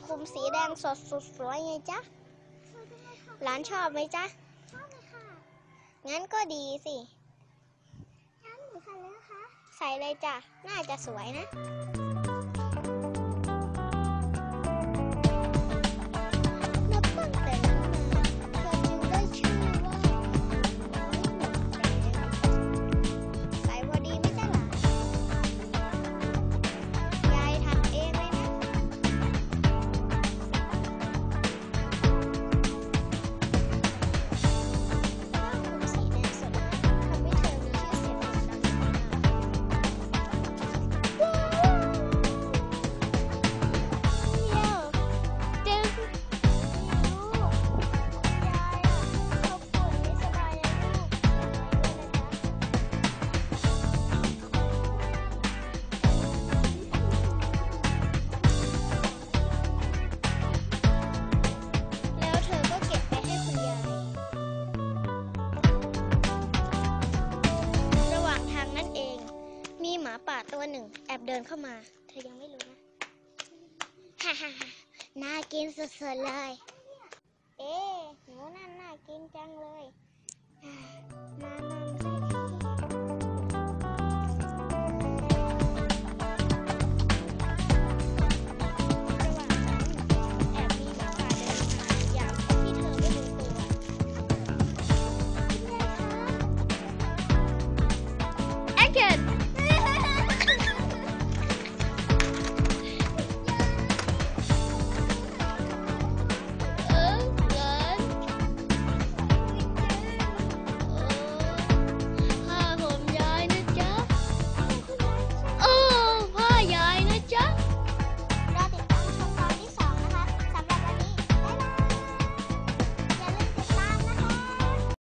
คลุมสีแดงสดสุดสวยไงจ๊ะหลานชอบไหมจ๊ะชอบเลยค่ะงั้นก็ดีสิงั้นหนูใส่เลยนะคะใส่เลยจ้ะน่าจะสวยนะนับตั้งแต่นั้นมาเธอจึงได้ชื่อว่าใส่พอดีไม่ใช่หรอยายทำเองเลยนะสีแดงสดทำให้เธอมีชื่อเสียงโด่งดังเย้จึงลูกยายเขาป่วยไม่สบายนะลูกแล้วเธอก็เก็บไปให้คุณยายระหว่างทางนั้นเองมีหมาป่าตัวหนึ่งแอบเดินเข้ามาเธอยังไม่รู้นะฮ่าฮ่าฮ่าน่ากินสุดๆเลยเอ๊ะหนูนั่นน่ากินจังเลยมา